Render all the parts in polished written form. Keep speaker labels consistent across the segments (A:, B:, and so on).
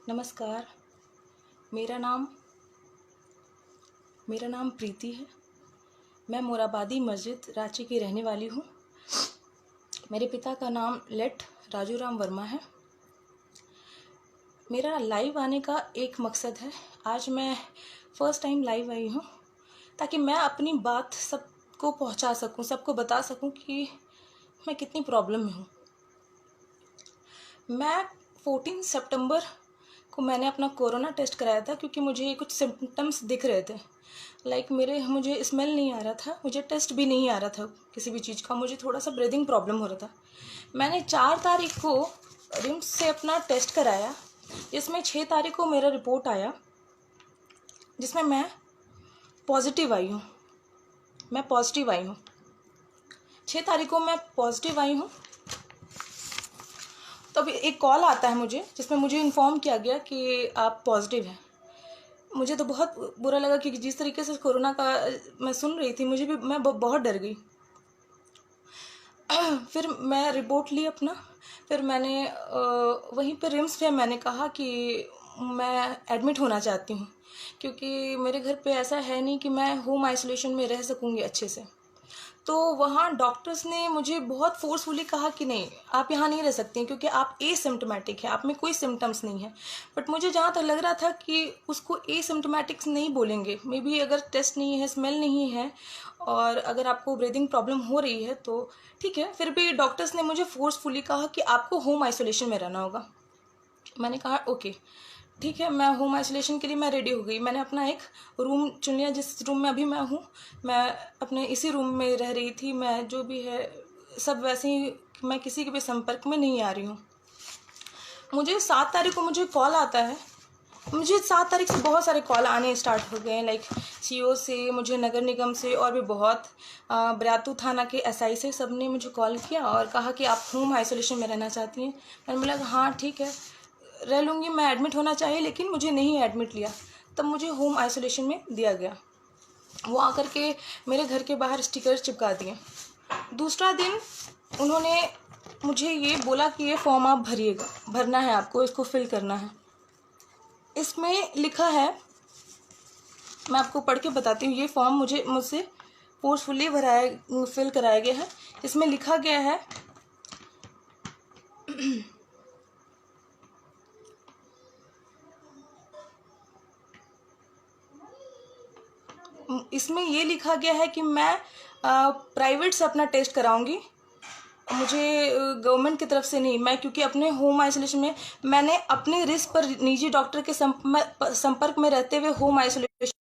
A: नमस्कार। मेरा नाम मेरा नाम प्रीति है। मैं मोराबादी मस्जिद रांची की रहने वाली हूँ। मेरे पिता का नाम लेट राजू राम वर्मा है। मेरा लाइव आने का एक मकसद है। आज मैं फ़र्स्ट टाइम लाइव आई हूँ ताकि मैं अपनी बात सबको पहुँचा सकूँ, सबको बता सकूँ कि मैं कितनी प्रॉब्लम में हूँ। मैं 14 सितंबर को मैंने अपना कोरोना टेस्ट कराया था क्योंकि मुझे कुछ सिम्टम्स दिख रहे थे। मुझे स्मेल नहीं आ रहा था, मुझे टेस्ट भी नहीं आ रहा था किसी भी चीज़ का, मुझे थोड़ा सा ब्रीदिंग प्रॉब्लम हो रहा था। मैंने 4 तारीख को रिम्स से अपना टेस्ट कराया, जिसमें 6 तारीख को मेरा रिपोर्ट आया, जिसमें मैं पॉजिटिव आई हूँ। 6 तारीख को मैं पॉजिटिव आई हूँ। तो अभी एक कॉल आता है मुझे, जिसमें मुझे इन्फॉर्म किया गया कि आप पॉजिटिव हैं। मुझे तो बहुत बुरा लगा क्योंकि जिस तरीके से कोरोना का मैं सुन रही थी, मैं बहुत डर गई। फिर मैं रिपोर्ट ली अपना। फिर मैंने वहीं पर रिम्स पे मैंने कहा कि मैं एडमिट होना चाहती हूँ, क्योंकि मेरे घर पे ऐसा है नहीं कि मैं होम आइसोलेशन में रह सकूँगी अच्छे से। तो वहाँ डॉक्टर्स ने मुझे बहुत फोर्सफुली कहा कि नहीं, आप यहाँ नहीं रह सकती हैं क्योंकि आप एसिम्प्टोमेटिक है, आप में कोई सिम्टम्स नहीं है। बट मुझे जहाँ तक लग रहा था कि उसको एसिम्प्टोमेटिक्स नहीं बोलेंगे, मे बी अगर टेस्ट नहीं है, स्मेल नहीं है और अगर आपको ब्रीदिंग प्रॉब्लम हो रही है तो ठीक है। फिर भी डॉक्टर्स ने मुझे फोर्सफुली कहा कि आपको होम आइसोलेशन में रहना होगा। मैंने कहा ओके ठीक है, मैं होम आइसोलेशन के लिए मैं रेडी हो गई। मैंने अपना एक रूम चुन लिया, जिस रूम में अभी मैं हूँ। मैं अपने इसी रूम में रह रही थी। मैं जो भी है सब वैसे ही, मैं किसी के भी संपर्क में नहीं आ रही हूँ। मुझे 7 तारीख को मुझे कॉल आता है। मुझे 7 तारीख से बहुत सारे कॉल आने स्टार्ट हो गए हैं, लाइक सीओ से, मुझे नगर निगम से और भी बहुत बरियातू थाना के एसआई से, सब ने मुझे कॉल किया और कहा कि आप होम आइसोलेशन में रहना चाहती हैं। मैंने बोला हाँ ठीक है, रह लूँगी, मैं एडमिट होना चाहिए, लेकिन मुझे नहीं एडमिट लिया। तब मुझे होम आइसोलेशन में दिया गया। वो आकर के मेरे घर के बाहर स्टिकर चिपका दिए। दूसरा दिन उन्होंने मुझे ये बोला कि ये फॉर्म आप भरिएगा, भरना है आपको, इसको फिल करना है। इसमें लिखा है, मैं आपको पढ़ के बताती हूँ। ये फॉर्म मुझसे फोर्सफुली फिल कराया गया है। इसमें लिखा गया है इसमें ये लिखा गया है कि मैं प्राइवेट से अपना टेस्ट कराऊंगी, मुझे गवर्नमेंट की तरफ से नहीं। मैं क्योंकि अपने होम आइसोलेशन में मैंने अपने रिस्क पर निजी डॉक्टर के संपर्क में रहते हुए होम आइसोलेशन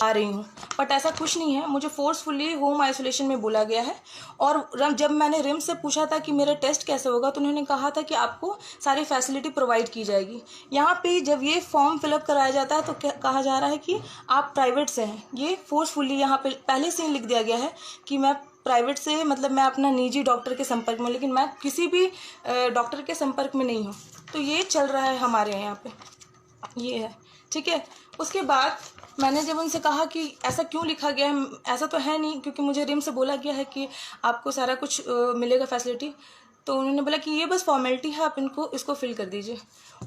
A: आ रही हूँ। बट ऐसा कुछ नहीं है, मुझे फोर्सफुली होम आइसोलेशन में बोला गया है। और जब मैंने रिम्स से पूछा था कि मेरा टेस्ट कैसे होगा, तो उन्होंने कहा था कि आपको सारी फैसिलिटी प्रोवाइड की जाएगी। यहाँ पे जब ये फॉर्म फिलअप कराया जाता है तो कहा जा रहा है कि आप प्राइवेट से हैं। ये फोर्सफुली यहाँ पे पहले से ही लिख दिया गया है कि मैं प्राइवेट से, मतलब मैं अपना निजी डॉक्टर के संपर्क में, लेकिन मैं किसी भी डॉक्टर के संपर्क में नहीं हूँ। तो ये चल रहा है हमारे यहाँ पे, ये है ठीक है। उसके बाद मैंने जब उनसे कहा कि ऐसा क्यों लिखा गया है, ऐसा तो है नहीं, क्योंकि मुझे रिम से बोला गया है कि आपको सारा कुछ मिलेगा फैसिलिटी। तो उन्होंने बोला कि ये बस फॉर्मेलिटी है, आप इसको फिल कर दीजिए।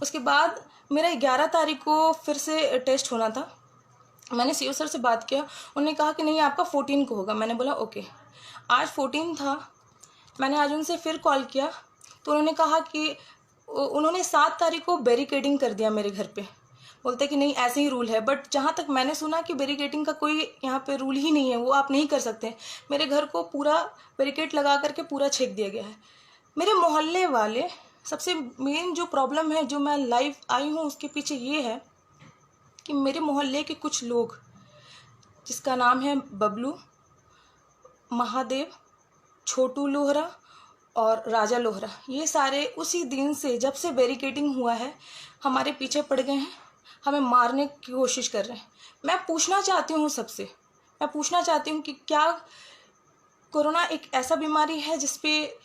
A: उसके बाद मेरा 11 तारीख को फिर से टेस्ट होना था। मैंने सीओ सर से बात किया, उन्होंने कहा कि नहीं आपका 14 को होगा। मैंने बोला ओके। आज 14 था, मैंने आज उनसे फिर कॉल किया तो उन्होंने कहा कि उन्होंने 7 तारीख को बैरिकेडिंग कर दिया मेरे घर पे। बोलते कि नहीं ऐसे ही रूल है, बट जहाँ तक मैंने सुना कि बैरिकेडिंग का कोई यहाँ पे रूल ही नहीं है, वो आप नहीं कर सकते। मेरे घर को पूरा बैरिकेड लगा करके पूरा छेक दिया गया है। मेरे मोहल्ले वाले, सबसे मेन जो प्रॉब्लम है जो मैं लाइव आई हूँ उसके पीछे ये है कि मेरे मोहल्ले के कुछ लोग, जिसका नाम है बबलू, महादेव, छोटू लोहरा और राजा लोहरा, ये सारे उसी दिन से, जब से बैरिकेडिंग हुआ है, हमारे पीछे पड़ गए हैं, हमें मारने की कोशिश कर रहे हैं। मैं पूछना चाहती हूँ सबसे, मैं पूछना चाहती हूँ कि क्या कोरोना एक ऐसा बीमारी है जिसपे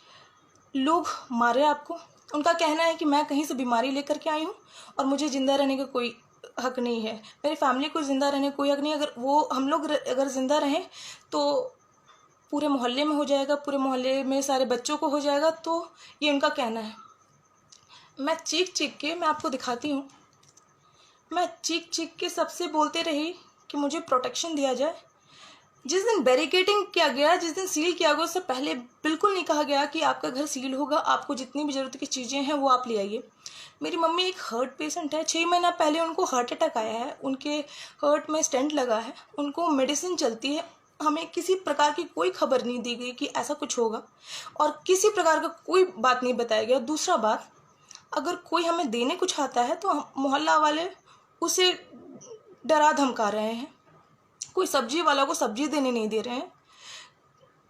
A: लोग मारे आपको? उनका कहना है कि मैं कहीं से बीमारी लेकर के आई हूँ और मुझे ज़िंदा रहने का कोई हक नहीं है, मेरी फैमिली को ज़िंदा रहने का कोई हक नहीं है। अगर वो हम लोग अगर ज़िंदा रहें तो पूरे मोहल्ले में हो जाएगा, पूरे मोहल्ले में सारे बच्चों को हो जाएगा। तो ये उनका कहना है। मैं चीख के, मैं आपको दिखाती हूँ, मैं चीख के सबसे बोलते रही कि मुझे प्रोटेक्शन दिया जाए। जिस दिन बैरिकेडिंग किया गया, जिस दिन सील किया गया, उससे पहले बिल्कुल नहीं कहा गया कि आपका घर सील होगा, आपको जितनी भी ज़रूरत की चीज़ें हैं वो आप ले आइए। मेरी मम्मी एक हार्ट पेशेंट है, 6 महीना पहले उनको हार्ट अटैक आया है, उनके हार्ट में स्टेंट लगा है, उनको मेडिसिन चलती है। हमें किसी प्रकार की कोई खबर नहीं दी गई कि ऐसा कुछ होगा, और किसी प्रकार का कोई बात नहीं बताया गया। दूसरा बात, अगर कोई हमें देने कुछ आता है तो हम मोहल्ला वाले उसे डरा धमका रहे हैं, कोई सब्जी वाला को सब्जी देने नहीं दे रहे हैं,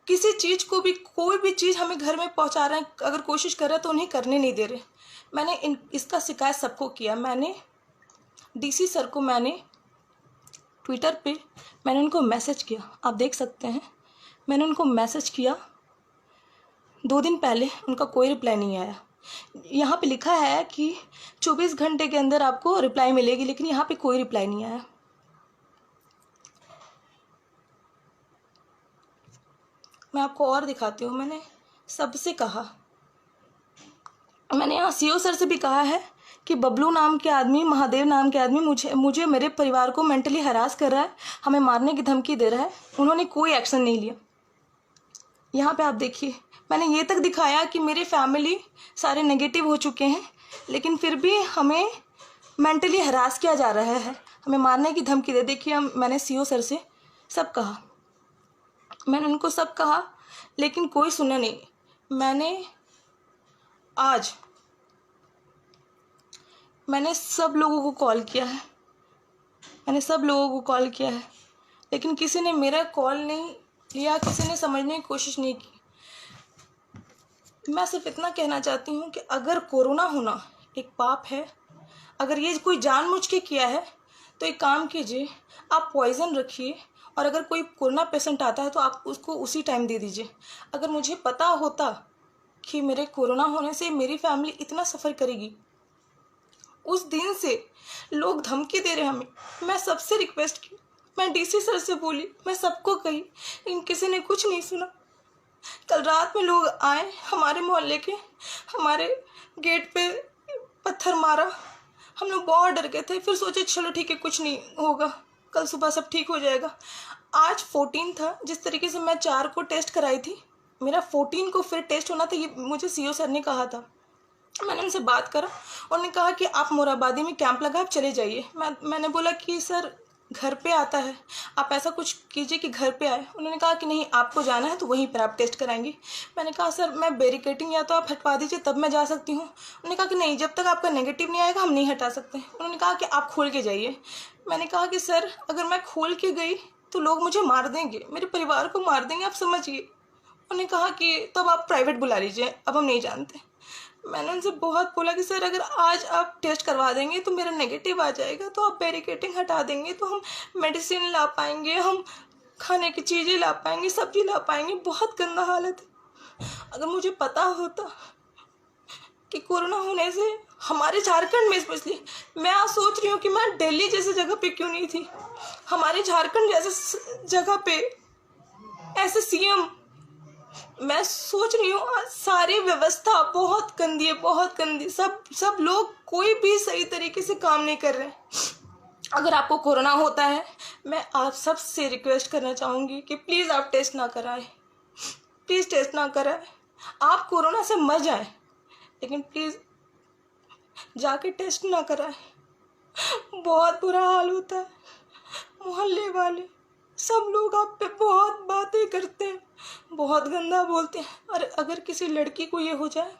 A: किसी चीज़ को भी, कोई भी चीज़ हमें घर में पहुंचा रहे हैं, अगर कोशिश कर रहे हैं तो उन्हें करने नहीं दे रहे। मैंने इसका शिकायत सबको किया। मैंने डीसी सर को, मैंने ट्विटर पे मैंने उनको मैसेज किया, आप देख सकते हैं, मैंने उनको मैसेज किया 2 दिन पहले, उनका कोई रिप्लाई नहीं आया। यहाँ पे लिखा है कि 24 घंटे के अंदर आपको रिप्लाई मिलेगी, लेकिन यहाँ पे कोई रिप्लाई नहीं आया। मैं आपको और दिखाती हूँ। मैंने सबसे कहा, मैंने यहाँ सीओ सर से भी कहा है कि बबलू नाम के आदमी, महादेव नाम के आदमी मुझे मेरे परिवार को मेंटली हरास कर रहा है, हमें मारने की धमकी दे रहा है। उन्होंने कोई एक्शन नहीं लिया। यहाँ पे आप देखिए, मैंने ये तक दिखाया कि मेरे फैमिली सारे नेगेटिव हो चुके हैं, लेकिन फिर भी हमें मेंटली हरास किया जा रहा है, हमें मारने की धमकी दे। देखिए, मैंने सीओ सर से सब कहा, मैंने उनको सब कहा, लेकिन कोई सुना नहीं। मैंने सब लोगों को कॉल किया है, लेकिन किसी ने मेरा कॉल नहीं लिया, किसी ने समझने की कोशिश नहीं की। मैं सिर्फ इतना कहना चाहती हूँ कि अगर कोरोना होना एक पाप है, अगर ये कोई जानबूझ के किया है, तो एक काम कीजिए, आप पॉइज़न रखिए, और अगर कोई कोरोना पेशेंट आता है तो आप उसको उसी टाइम दे दीजिए। अगर मुझे पता होता कि मेरे कोरोना होने से मेरी फैमिली इतना सफ़र करेगी, उस दिन से लोग धमकी दे रहे हमें। मैं सबसे रिक्वेस्ट की, मैं डीसी सर से बोली, मैं सबको कही, लेकिन किसी ने कुछ नहीं सुना। कल रात में लोग आए हमारे मोहल्ले के, हमारे गेट पे पत्थर मारा, हम लोग बहुत डर गए थे। फिर सोचे चलो ठीक है, कुछ नहीं होगा, कल सुबह सब ठीक हो जाएगा। आज 14 था, जिस तरीके से मैं 4 को टेस्ट कराई थी, मेरा 14 को फिर टेस्ट होना था, ये मुझे सीओ सर ने कहा था। मैंने उनसे बात करा, उन्होंने कहा कि आप मोराबादी में कैंप लगा, आप चले जाइए। मैंने बोला कि सर घर पे आता है, आप ऐसा कुछ कीजिए कि घर पे आए। उन्होंने कहा कि नहीं, आपको जाना है तो वहीं पर आप टेस्ट कराएंगे। मैंने कहा सर मैं बैरिकेडिंग या तो आप हटवा दीजिए तब मैं जा सकती हूँ। उन्होंने कहा कि नहीं, जब तक आपका नेगेटिव नहीं आएगा हम नहीं हटा सकते। उन्होंने कहा कि आप खोल के जाइए। मैंने कहा कि सर अगर मैं खोल के गई तो लोग मुझे मार देंगे, मेरे परिवार को मार देंगे, आप समझिए। उन्होंने कहा कि तब आप प्राइवेट बुला लीजिए, अब हम नहीं जानते। मैंने उनसे बहुत बोला कि सर अगर आज आप टेस्ट करवा देंगे तो मेरा नेगेटिव आ जाएगा, तो आप बैरिकेडिंग हटा देंगे तो हम मेडिसिन ला पाएंगे, हम खाने की चीज़ें ला पाएंगे, सब्जी ला पाएंगे। बहुत गंदा हालत है। अगर मुझे पता होता कि कोरोना होने से हमारे झारखंड में, स्पेशली मैं आज सोच रही हूँ कि मैं दिल्ली जैसी जगह पे क्यों नहीं थी, हमारे झारखंड जैसे जगह पे ऐसे सीएम। मैं सोच रही हूँ सारी व्यवस्था बहुत गंदी है, बहुत गंदी। सब लोग कोई भी सही तरीके से काम नहीं कर रहे। अगर आपको कोरोना होता है, मैं आप सब से रिक्वेस्ट करना चाहूँगी कि प्लीज़ आप टेस्ट ना कराएं, प्लीज़ टेस्ट ना कराएं। आप कोरोना से मर जाएं, लेकिन प्लीज़ जाके टेस्ट ना कराएं। बहुत बुरा हाल होता है। मोहल्ले वाले सब लोग आप पे बहुत बातें करते हैं, बहुत गंदा बोलते हैं, और अगर किसी लड़की को ये हो जाए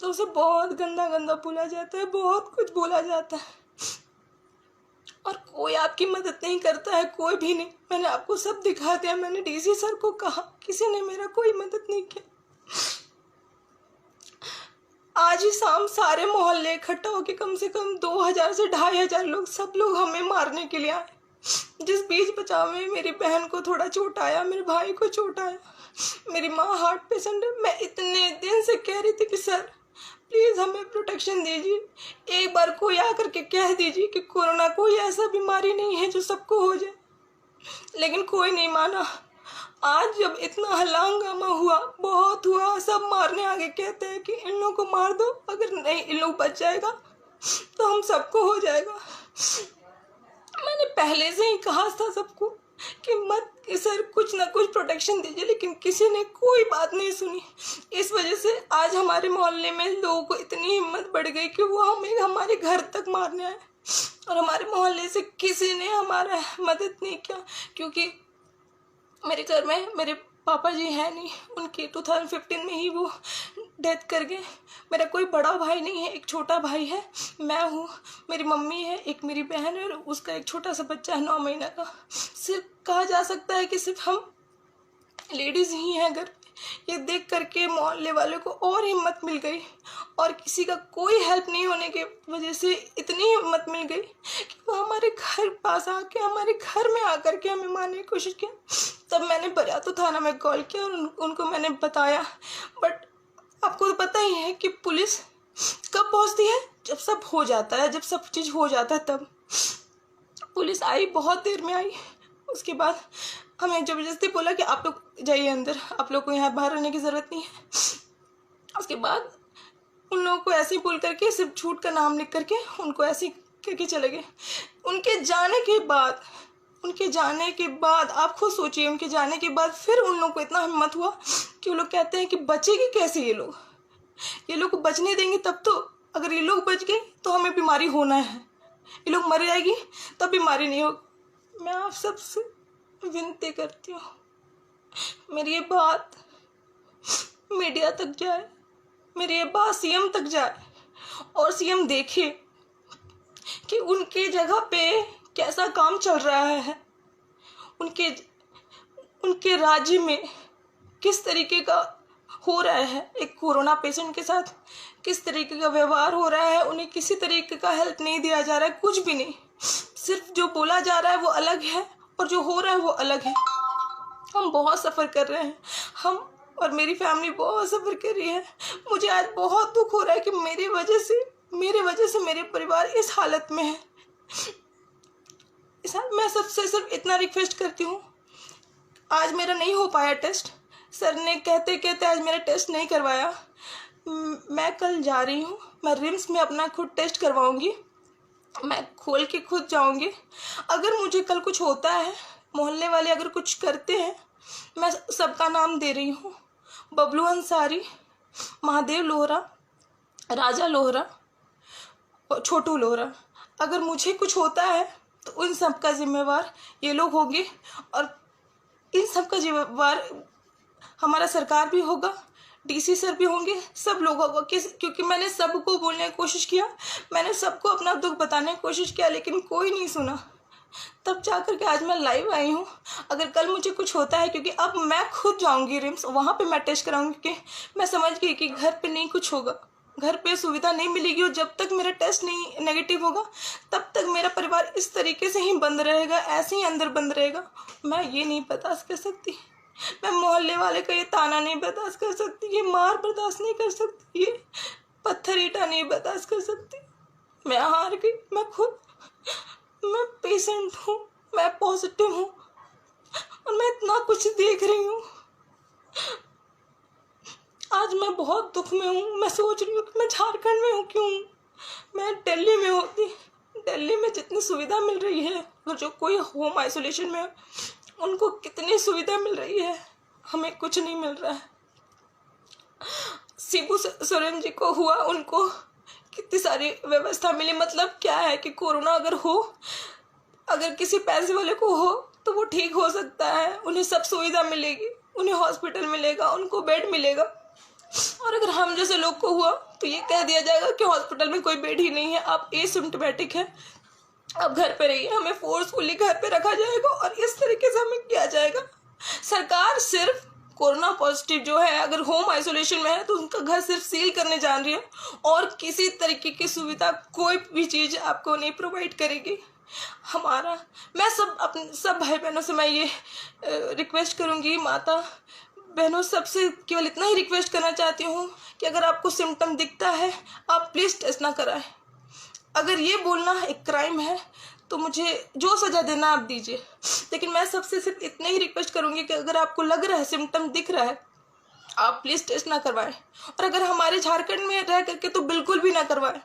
A: तो उसे बहुत गंदा गंदा बोला जाता है, बहुत कुछ बोला जाता है, और कोई आपकी मदद नहीं करता है, कोई भी नहीं। मैंने आपको सब दिखा दिया, मैंने डीसी सर को कहा, किसी ने मेरा कोई मदद नहीं किया। आज ही शाम सारे मोहल्ले इकट्ठा होकर कम से कम 2000 से 2500 लोग, सब लोग हमें मारने के लिए आए। जिस बीच बचाव में मेरी बहन को थोड़ा चोट आया, मेरे भाई को चोट आया, मेरी माँ हार्ट पेशेंट है। मैं इतने दिन से कह रही थी कि सर प्लीज़ हमें प्रोटेक्शन दीजिए, एक बार कोई आकर के कह दीजिए कि कोरोना कोई ऐसा बीमारी नहीं है जो सबको हो जाए, लेकिन कोई नहीं माना। आज जब इतना हल्ला हंगामा हुआ, बहुत हुआ, सब मारने आगे कहते हैं कि इन लोगों को मार दो, अगर नहीं इन लोग बच जाएगा तो हम सबको हो जाएगा। मैंने पहले से ही कहा था सबको कि मत सर कुछ ना कुछ प्रोटेक्शन दीजिए, लेकिन किसी ने कोई बात नहीं सुनी। इस वजह से आज हमारे मोहल्ले में लोगों को इतनी हिम्मत बढ़ गई कि वो हमें हमारे घर तक मारने आए, और हमारे मोहल्ले से किसी ने हमारा मदद नहीं किया, क्योंकि मेरे घर में मेरे पापा जी हैं नहीं, उनकी 2015 में ही वो डेथ कर गए। मेरा कोई बड़ा भाई नहीं है, एक छोटा भाई है, मैं हूँ, मेरी मम्मी है, एक मेरी बहन है और उसका एक छोटा सा बच्चा है 9 महीना का। सिर्फ कहा जा सकता है कि सिर्फ हम लेडीज़ ही हैं घर पे। ये देख करके मोहल्ले वालों को और हिम्मत मिल गई, और किसी का कोई हेल्प नहीं होने की वजह से इतनी हिम्मत मिल गई कि वो हमारे घर पास आके हमारे घर में आकर के हमें मारने की कोशिश की। तब मैंने बरियातू थाना में कॉल किया और उनको मैंने बताया, बट आपको तो पता ही है कि पुलिस कब पहुंचती है, जब सब हो जाता है, जब सब चीज़ हो जाता है तब। पुलिस आई, बहुत देर में आई। उसके बाद हमें ज़बरदस्ती बोला कि आप लोग जाइए अंदर, आप लोग को यहाँ बाहर रहने की ज़रूरत नहीं है। उसके बाद उन लोगों को ऐसे ही बोल करके सिर्फ झूठ का नाम लिख करके उनको ऐसे ही करके चले गए। उनके जाने के बाद आप खुद सोचिए, उनके जाने के बाद फिर उन लोगों को इतना हिम्मत हुआ कि वो लोग कहते हैं कि बचेगी कैसे ये लोग को बचने देंगे तब तो, अगर ये लोग बच गए तो हमें बीमारी होना है, ये लोग मर जाएगी तब बीमारी नहीं होगी। मैं आप सबसे विनती करती हूँ, मेरी ये बात मीडिया तक जाए, मेरी ये बात सीएम तक जाए, और सीएम देखे कि उनके जगह पे कैसा काम चल रहा है, उनके राज्य में किस तरीके का हो रहा है, एक कोरोना पेशेंट के साथ किस तरीके का व्यवहार हो रहा है, उन्हें किसी तरीके का हेल्प नहीं दिया जा रहा है, कुछ भी नहीं। सिर्फ जो बोला जा रहा है वो अलग है और जो हो रहा है वो अलग है। हम बहुत सफ़र कर रहे हैं, हम और मेरी फैमिली बहुत सफ़र कर रही है। मुझे आज बहुत दुख हो रहा है कि मेरी वजह से मेरे परिवार इस हालत में है। मैं सबसे सिर्फ इतना रिक्वेस्ट करती हूँ, आज मेरा नहीं हो पाया टेस्ट, सर ने कहते कहते आज मेरा टेस्ट नहीं करवाया। मैं कल जा रही हूँ, मैं रिम्स में अपना खुद टेस्ट करवाऊँगी, मैं खोल के खुद जाऊँगी। अगर मुझे कल कुछ होता है, मोहल्ले वाले अगर कुछ करते हैं, मैं सबका नाम दे रही हूँ, बबलू अंसारी, महादेव लोहरा, राजा लोहरा और छोटू लोहरा, अगर मुझे कुछ होता है तो उन सब का जिम्मेवार ये लोग होंगे, और इन सब का जिम्मेवार हमारा सरकार भी होगा, डीसी सर भी होंगे, सब लोग होगा। क्योंकि मैंने सबको बोलने की कोशिश किया, मैंने सबको अपना दुख बताने की कोशिश किया, लेकिन कोई नहीं सुना। तब जा कर के आज मैं लाइव आई हूँ। अगर कल मुझे कुछ होता है, क्योंकि अब मैं खुद जाऊँगी रिम्स, वहाँ पे मैं टेस्ट कराऊँगी, क्योंकि मैं समझ गई कि घर पे नहीं कुछ होगा, घर पे सुविधा नहीं मिलेगी, और जब तक मेरा टेस्ट नहीं नेगेटिव होगा तब तक मेरा परिवार इस तरीके से ही बंद रहेगा, ऐसे ही अंदर बंद रहेगा। मैं ये नहीं बर्दाश्त कर सकती, मैं मोहल्ले वाले का ये ताना नहीं बर्दाश्त कर सकती, ये मार बर्दाश्त नहीं कर सकती, ये पत्थर ईंटा नहीं बर्दाश्त कर सकती। मैं हार गई, मैं पेशेंट हूँ, मैं पॉजिटिव हूँ, और मैं इतना कुछ देख रही हूँ। आज मैं बहुत दुख में हूँ। मैं सोच रही हूँ कि मैं झारखंड में हूँ क्यों, मैं दिल्ली में होती। दिल्ली में जितनी सुविधा मिल रही है, और जो कोई होम आइसोलेशन में उनको कितनी सुविधा मिल रही है, हमें कुछ नहीं मिल रहा है। शिबू सोरेन जी को हुआ, उनको कितनी सारी व्यवस्था मिली। मतलब क्या है कि कोरोना अगर किसी पैसे वाले को हो तो वो ठीक हो सकता है, उन्हें सब सुविधा मिलेगी, उन्हें हॉस्पिटल मिलेगा, उनको बेड मिलेगा। और अगर हम जैसे लोग को हुआ तो ये कह दिया जाएगा कि हॉस्पिटल में कोई बेड ही नहीं है, आप एसिम्प्टोमेटिक है, आप घर पे रहिए। हमें फोर्सफुली घर पे रखा जाएगा और इस तरीके से हमें किया जाएगा। सरकार सिर्फ कोरोना पॉजिटिव जो है अगर होम आइसोलेशन में है तो उनका घर सिर्फ सील करने जान रही है, और किसी तरीके की सुविधा कोई भी चीज़ आपको नहीं प्रोवाइड करेगी। मैं सब भाई बहनों से मैं ये रिक्वेस्ट करूँगी, माता बहनों सबसे केवल इतना ही रिक्वेस्ट करना चाहती हूँ कि अगर आपको सिम्टम दिखता है आप प्लीज़ टेस्ट ना कराएं। अगर ये बोलना एक क्राइम है तो मुझे जो सज़ा देना आप दीजिए, लेकिन मैं सबसे सिर्फ इतने ही रिक्वेस्ट करूँगी कि अगर आपको लग रहा है, सिम्टम दिख रहा है, आप प्लीज़ टेस्ट ना करवाएं। और अगर हमारे झारखंड में रह करके तो बिल्कुल भी ना करवाएं।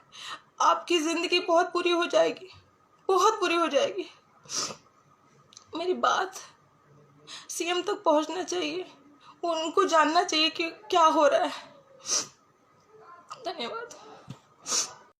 A: आपकी ज़िंदगी बहुत बुरी हो जाएगी, बहुत बुरी हो जाएगी। मेरी बात सीएम तक पहुंचना चाहिए, उनको जानना चाहिए कि क्या हो रहा है। धन्यवाद।